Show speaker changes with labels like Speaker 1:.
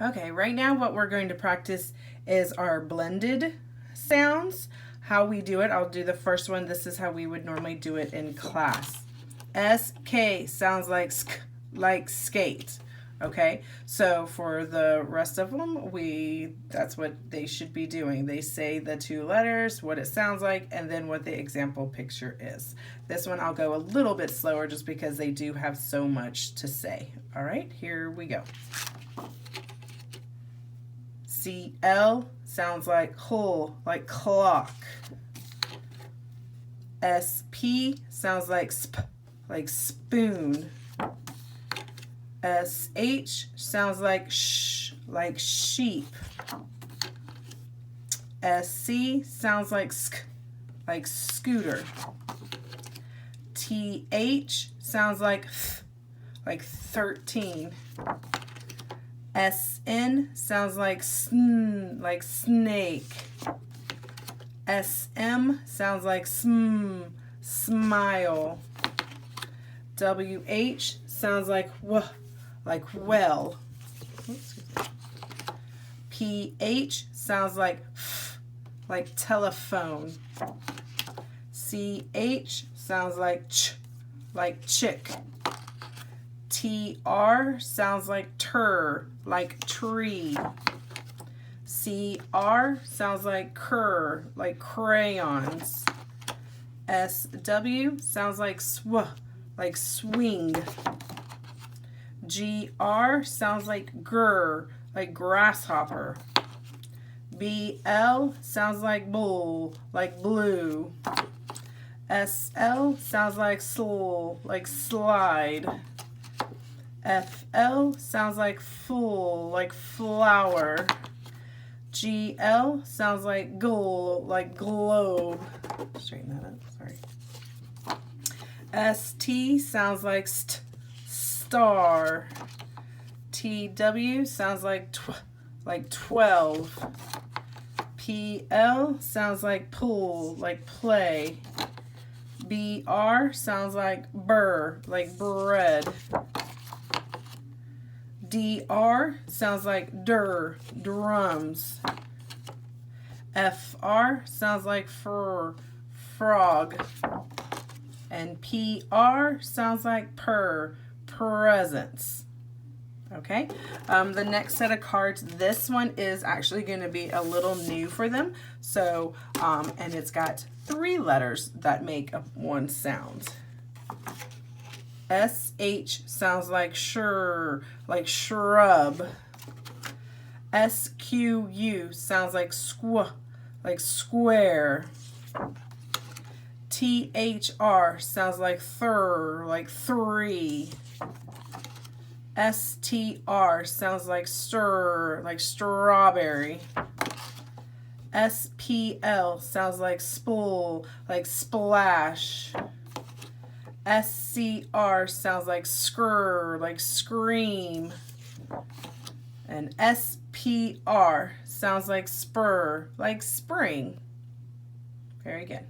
Speaker 1: Okay, right now what we're going to practice is our blended sounds. How we do it, I'll do the first one. This is how we would normally do it in class. SK sounds like sk, like skate. Okay, so for the rest of them, that's what they should be doing. They say the two letters, what it sounds like, and then what the example picture is. This one I'll go a little bit slower just because they do have so much to say. All right, here we go. CL sounds like hull, like clock. SP sounds like sp, like spoon. SH sounds like sh, like sheep. SC sounds like sk, like scooter. TH sounds like th, like 13. SN sounds like sn, like snake. SM sounds like sm, smile. WH sounds like w, like well. PH sounds like f, like telephone. CH sounds like ch, like chick. TR sounds like tur, like tree. CR sounds like cur, like crayons. SW sounds like sw, like swing. GR sounds like grr, like grasshopper. BL sounds like bull, like blue. SL sounds like soul, like slide. FL sounds like fool, like flower. GL sounds like goal, like globe. Straighten that up, sorry. ST sounds like star. TW sounds like like 12. PL sounds like pool, like play. BR sounds like burr, like bread. DR sounds like drums. FR sounds like frog. And PR sounds like presents. Okay, the next set of cards, this one is actually going to be a little new for them. So, and it's got 3 letters that make one sound. SH sounds like sure, like shrub. SQU sounds like like square. THR sounds like like 3. STR sounds like stir, like strawberry. SPL sounds like spool, like splash. SCR sounds like scrr, like scream. And SPR sounds like spur, like spring. Very good.